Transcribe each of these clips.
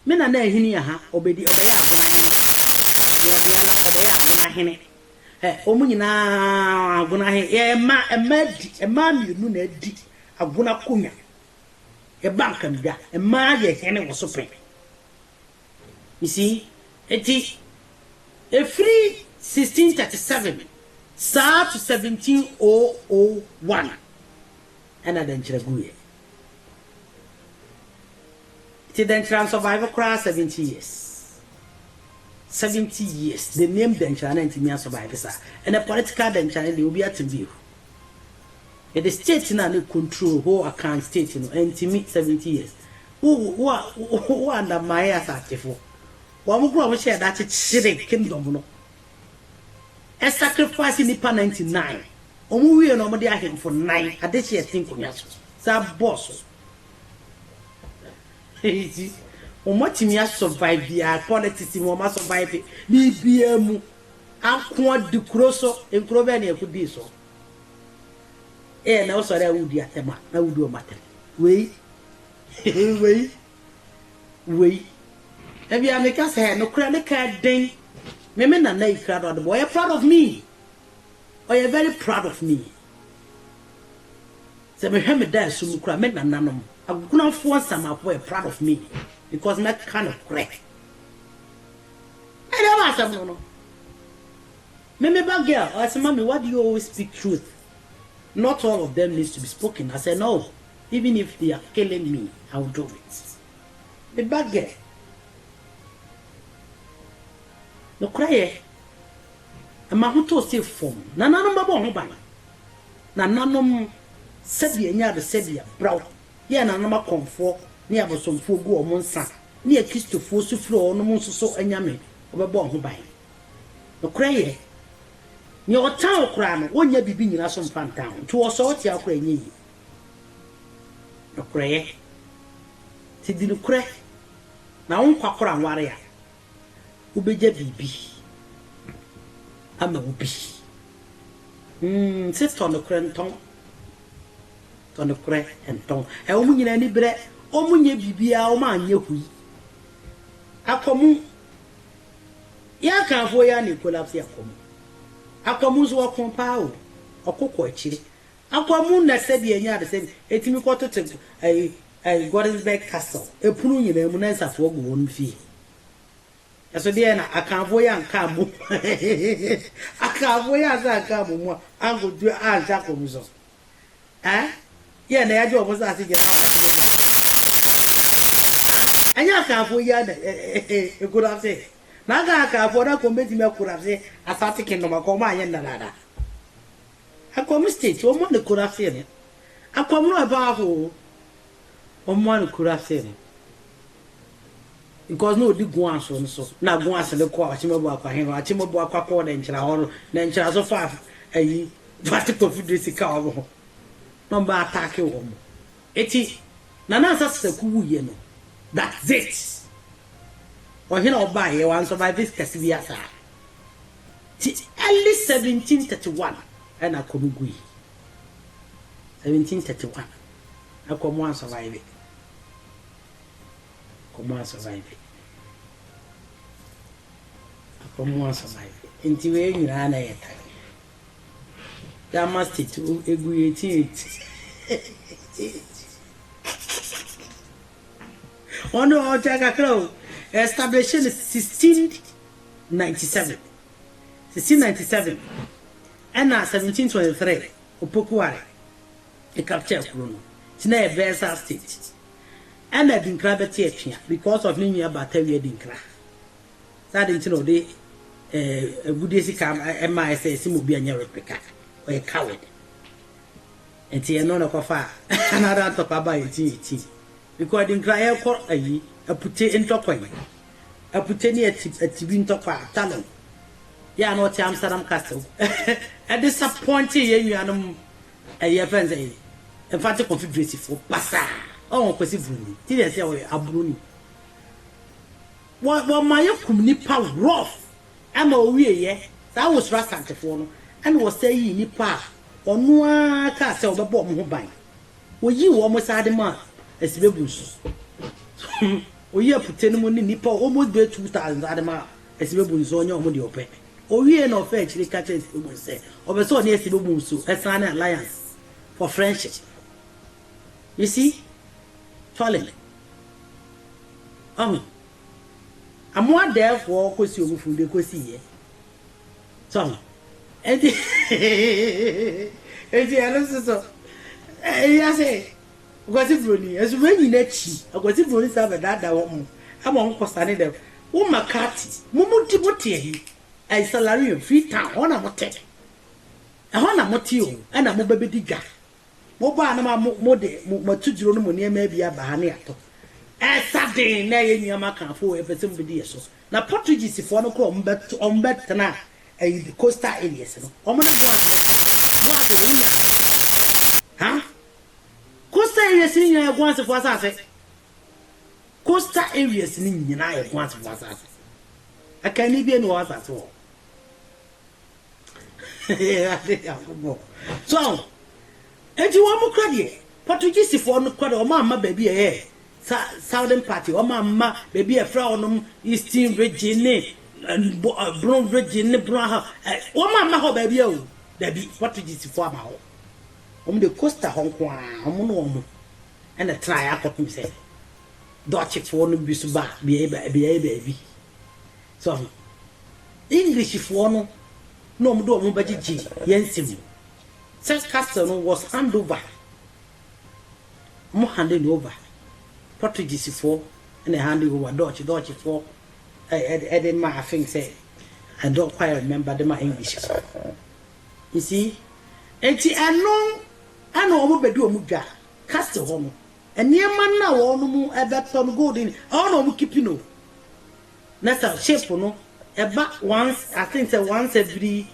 me na hini ha obedi obeya agona hene ye biala obeya agona hene omu nyina agona hene ye ma mienu na di agona kunya e banka mda ma ye hene wo so pe. You see eti a free 1637 sa to 1701 and Denkyira guye. Ti Denkyira survive across 70 years. 70 years. The name Denkyira na ntimi survive sa. And a political Denkyira they will be at view. The state na no control whole account state no ntimi 70 years. Who under my Asante for. Wa mo gro mo share that chire kingdom no. A sacrifice nipa 99. Omu wie no mo de ahem for 9. Ade che think onya so. Sa boss. Omo timi a survive dia politics mo ma survive ni bia mu akwa di kroso enkro be na ekudi so. Na so ra wudi atema na wudi o matem. Wei. Ebi ameka say no kra ne ka den. Me na na ikra do boy proud of me. Oh, you're very proud of me. Say me heme da so mu kra me na nanom. Aguna fo sama boy proud of me because not kind of correct. I don't want some no. Me bad girl, I say mommy, why do you always speak truth? Not all of them needs to be spoken. I say no. Even if they are killing me, I will do it. Me bad girl. No cry. Ama hoto se form. Na nanom babo ho ban. Na nanom sebi enya de sebi braw. Ye na nanom akonfo, ne abosomfo gu omo nsa. Ne kristofo sufro ono mo nsoso anyame. Obebo ho ban. No cry. Ni o tan okra no wonya bibi nyina so mpantan. To wo so ti akra nyi. No cry. Ti di no cry. Na won kwakora nware ya. Ubeje bibi ama ubi se tono krenton tono kre enton e omu nyina ni bre omu nye bibia o ma anye hui akomu ya kanfo ya ni collapse akomu zo kompa o okoko akire akomu na sedi enya de sedi etimi kwotote Gordonsburg Castle epunu nyina mu na nsafo go won fi. So there na akanfo ya nka mu akanfo ya za nka mu mo angodu anja komuzo ye na ya je obo za se je na anya akanfo ya na ekurafse na ga akanfo na ko meti me kurafse Asante kingdom ko ma anye ndalada akomu state o mo ne kurafse ne akomu no ba ho o mo ne kurafse ne. Because no di guan so na guan se le kwa chimebo akwa hen wa chimebo akwa kwa Denkyira horo na Denkyira so fa ayi vati confidence ka obo no ba attack wo mo eti na na asase ku wuye no that's it o hina oba ye wan survive this case bi asa ti early 1731 ana komugui 1731 akomo survive. Comment survive? Comment survive? Inti we nyina na yeta. Da must it egu 88. Ono otaka crow established in 1697. 1697 and 1723 opokuare e capture Kurono. Tina e Versa state. And I didn't cry because of me about 10 years didn't cry. So I didn't know they Buddhist come MIS Simubian replica or a coward. And see another coffee another top about it. Because I didn't cry a put it in top point. I put any a tibin top talon. Ya not Amsterdam Castle. A disappointing you a year friends a emphatic confederacy for Passa. Oh, possibly. Did I say Abruni? What my nipa rough? I'm a wee, that was Asante for and was saying nipa or no castle the bomb who bind. Well, you almost had a man as baboons. oyi aputeni mu ni nipa almost be 2000 adema esibebu nso onye omo de ope owie na ofa achiri kacha esibebu nse obeso oni esibebu nso esane alliance for friendship. You see, falling. I'm more there for because you from the Cosi. So, and I say, was it Bruni? As when you net she, I was it Bruni serve that woman. I'm on Costani them. Oh, my cat, Mumuti Motti, I salary of free town on a motel. I want a motio and a mobile digger. Moba na mode matujuro no ne ma bia ba ne ato sadin na ye nyama kan fo e person bi so na Portuguese fo no ko ombet na the coastal areas no omo na boade unya ha coastal areas ni nya gwanse fo asase coastal areas ni nyina ye gwanse fo asase akani bi no asase wo so enti wo mu krade Portuguese fo no kwade o ma baby e southern party o ma baby e fra onom eastern region brown region brown ha o ma ho baby o dabi Portuguese fo ama ho de costa honko a omo no omo and a try akotum say Dutch fo no bi so ba baby so English fo no omo do omo bagigi yensim Saint Castle was hand over. More handing over. Portuguese for and a handing over Dutch for. I think say I don't quite remember the my English. You see, and I know bedu muga Castle home. And near man now on Everton golden. Oh no, keep no. That's a shape no. About once, I think once every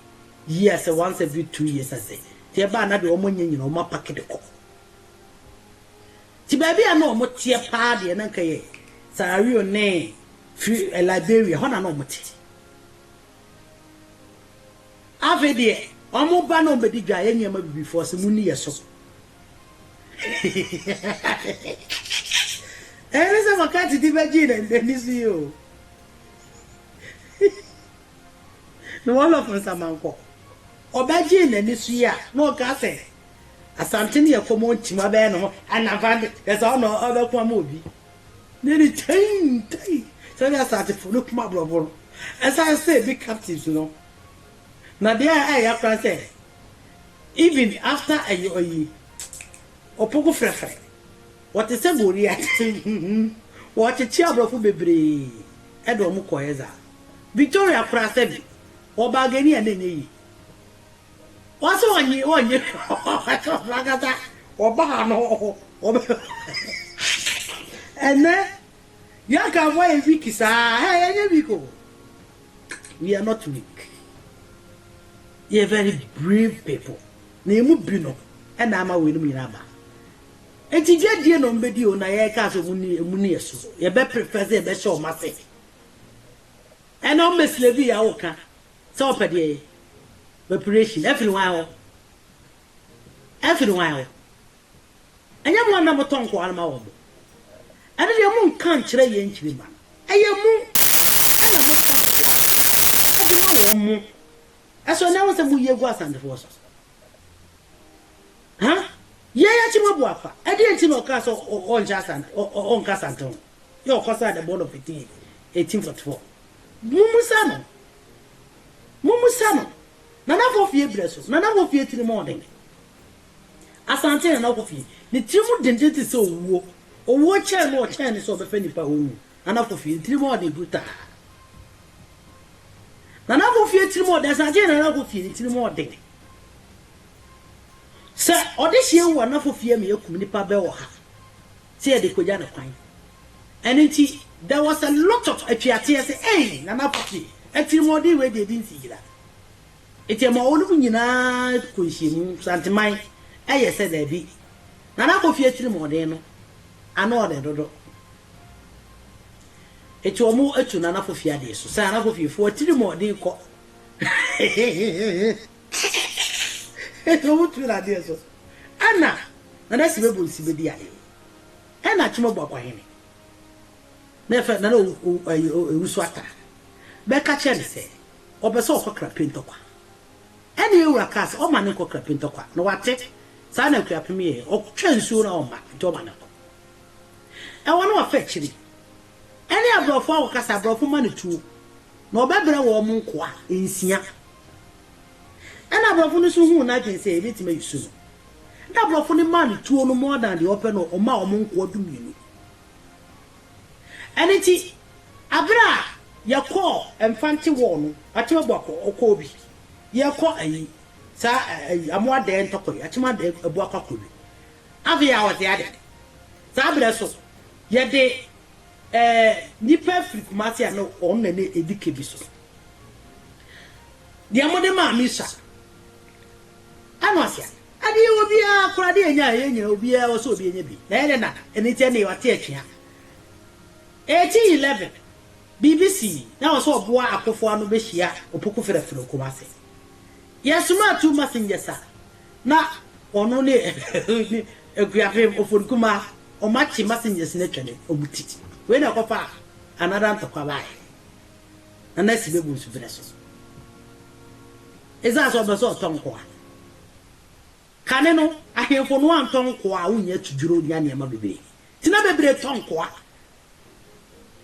year, so once every 2 years, I say. Ti ba na de omo nyina omo packet ko ti ba bia na omo tie pa de na nka ye Sarario ne free Liberia ho na no omo ti ave de omo ba na omo di dwa ye nyama bibi for se muni ye so se makati di ba ji na ni si yo no all of us amanko obaji na ni suya no ka se asante ne yakomo ntima be no anavande yesa ono obekwa ma obi ne ni tai so ya asante fu look ma broboro as I say big captives no na dia ai akra say even after ayi opogo frefre what is say bori at what chi abrofo bebre e do mu koyeza Victoria kra say obagani ene yi what's on you? Ragata, or Bahano, and then Yanka, why is weak? Hey, we are not weak. You are very brave people. Name Bruno, and I'm a winning number. And if you dear no video, Nayaka, Munias, you better prefer the best show, Massey. And on Miss Levy, Oka, so per day. Preparation every while. And you want number tongue for Alma. And your moon can't try yen chiliman. And your moon, and as so now, some year was and the forces. Huh? Yeah, Chimabwapa. I didn't know Castle or on Jasan or on Casanton. Your cost at the board of 1844. Mumusano. Nana for fear blesses, nana for fear till the morning. Asante and Anlo Comfylove. The trimu dentity so wo, or watch and watch and is over Penny Pahu, and after fear till morning bruta. Nana for fear till more, there's a general for fear till morning. Sir, or this year one for fear me, you community pabel. Say the Kojana Pine. And indeed, there was a lot of APRTS, hey, Nana for fear, and till more day where they didn't see that. It's a more nyina kunshim Asanteman said there be Nana Comfylove more than I know the dodo. It's a more to Nana Comfylove so Nana Comfylove for 3 more day call. It's what you are there so Anna, and that's the way we'll see the Anna Chimobo. nefa na no uswata be ka che ne se obeso okokra pentokwa ene ewura kas o ma ne kokra pentokwa no wate sa na kwa pemie o twa nsuo na o ma to ma na ko e wono wa fa chiri ene abrofo o kasa abrofo ma ne tuo na obebre wo mu nkoa ensia ene abrofo no so hu na dwen se ebetime yusu na abrofo ne ma ne tuo no more than the open no o ma o mu nkoa dumienu ene ti abra yakọ emfanti wo no atimo akọ bi yakọ ayi sa amwa de ntoko atimo de ebu akọ bi avia wo de ade sa abra so ye de nipa frikumasi ano on na ne edike bi so de amode ma misa anosia ade obi akora de enya obi a wo so obi enya bi na ele na eni tie ne wate atwea 1811 BBC na so oboa akofo anu be hia opoku frefre kumase yesuma two messengers na ono ne ekuafe ofon kuma o machi messengers na twene obuti we na kofa another ntokwa bai na nasi be bu subreso eza so be so tonko kane no ahemfo no antonko a unya tuduro nya ne ma bebe tina bebere tonko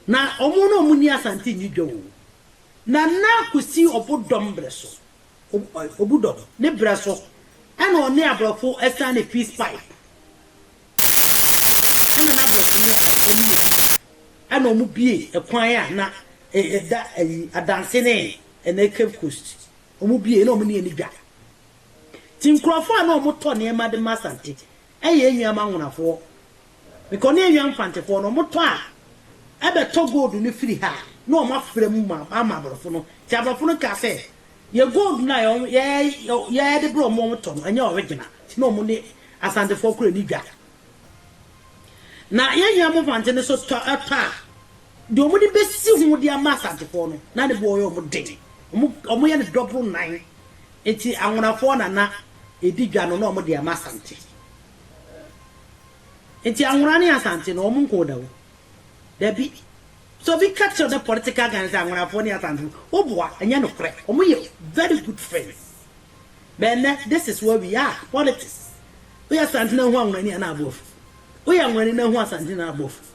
na omo no muni asante ni dwo na kusi obudom breso obudom ne breso ana oni abrofo esane peace pipe ana na abrofo ne akomi ana omu bie ekwan a na adanse ne ene Cape Coast omu bie na omu ne ni dwa tinkrofo ana omu to ne ma de masante eye enwama nwonafo because ne enwam fantefo no omu to a ebe to gold ni free ha no ma frem ma ama brofo no ti abrofo no ka se ye gold na ye de bro mo to anya original ti no mo ne asante fo kura ni dwa na ye nya mo fante ne so to ata de omo de besi hu de ama asante fo no na de boy omo de omo ye ne double 9 eti anwona fo na edi dwa no na omo de ama asante eti anwona ne asante no omo nko dawo Debbie, so we capture the political guns and when I phone at and boy, and you know, correct. We very good friends. But this is where we are, politics. We are standing on one running and above. We are running on one standing above.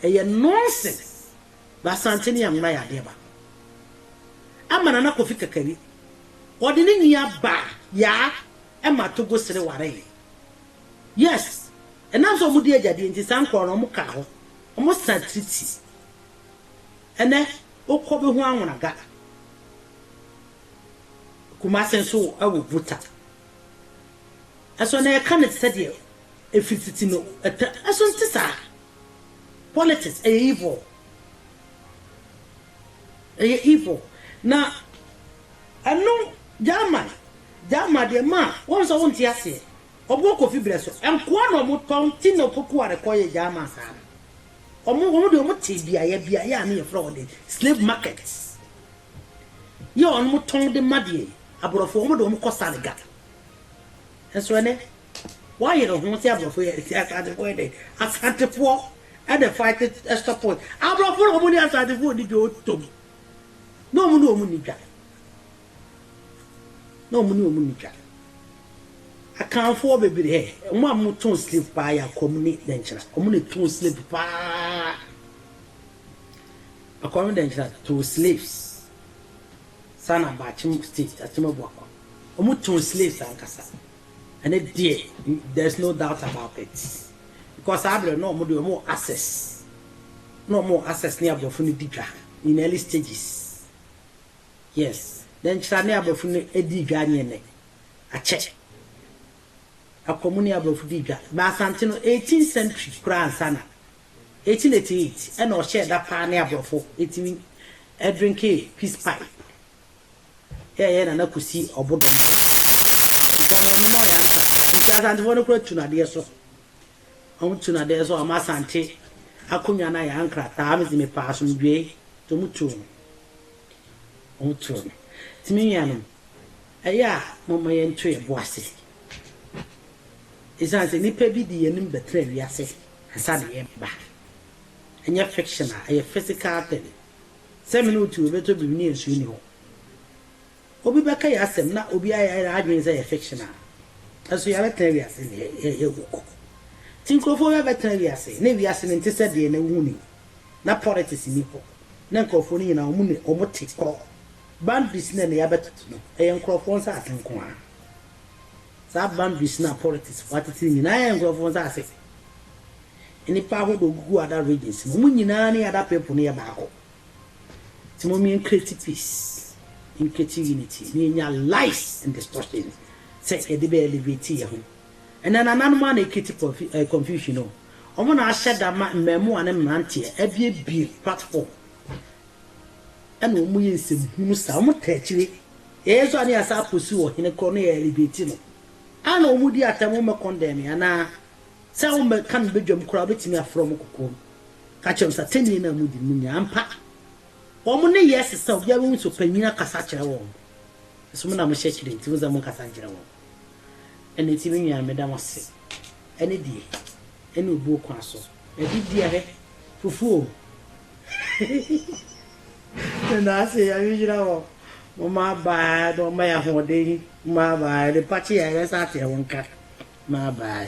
A nonsense. But Santini and my idea. I'm an anacofika carry. Ordinary ya ba, ya, and my to go to the water. Yes, and I'm so good dear in the San Coromocao. Almost sanctity. And then, O Kobe Huan I got Kumasen so I will put up. As when I can't study if it's no, as on Tissa. Politics, a evil. A evil. Now, I know Jama, dear ma, once I want to say, or walk of Ibresso, and one or more Tino Pokua require Jama. Omo de omo tibia ya na fraud slave markets yo on mo ton de madie aborofo omo de omo kosale ga enso ene why you don't see aborofo ya asante for de asante for and the fight extra point aborofo omo ni asante for di do tom no omo ni dwa no omo ni dwa account for baby here omo am ton slave pa ya community Denkyira omo ne ton slave pa according Denkyira to slaves sana ba chim state atima boako omo ton slaves ankasa and it there's no doubt about it because abre no omo de omo access near abrofo ni didwa in early stages yes Denkyira ne abrofo ni edi dwa ne a check a community of Diga, Basantino 18th century, Grand Sana 1888, and or share that pioneer before 18 Edwin K. Peace Pipe. Yeah, and I could see a bottom. And one of to Nadia so. I want to Nadia so a Masante. I couldn't an anchor, times in a passion way to Mutu. To me, Mamma and Tree Boissy. It's as any pebby the enemy betrayed, yes, and Sunday ba. and your fiction, a physical thing. 7 or 2 better be near you. Obi baka yasem na obi adwen say fiction aso ya betan wiase ne ye wo tinkrofo ya betan wiase ne wiase ne ntese de na wuni na politics ni ko na nkrofo ni na omu ne omu tikro band business ne ya betutu no e nkrofo nsa atenko a sa band business politics watiti ni na ye nkrofo nsa ase eni pa ho do gugu ada regions mu nyina ne ada people ne ya baako timo mi create peace in creating unity near lies and distortion say e dey be elevate here and then another man e create confusion no omo na ashe da memo ane mrante e bi platform and omo yensem hunu sa omo tachire e so ane asa posi wo hene kro no e elevate no ana omo di atamo me condemn ana say omo kan bedwam kro betimi afro kokko ka chem sa teni na mu di munya ampa omo ne yes so bia we so panyina kasa kire wo so mo na mo shekire nti mo za mo kasa kire wo ene ti me nwa me da mo se ene die ene obu kwa so e di die he fufu na se ya yira wo mo ma ba do ma ya ho de ma ba de pachi ya sa te wonka ma ba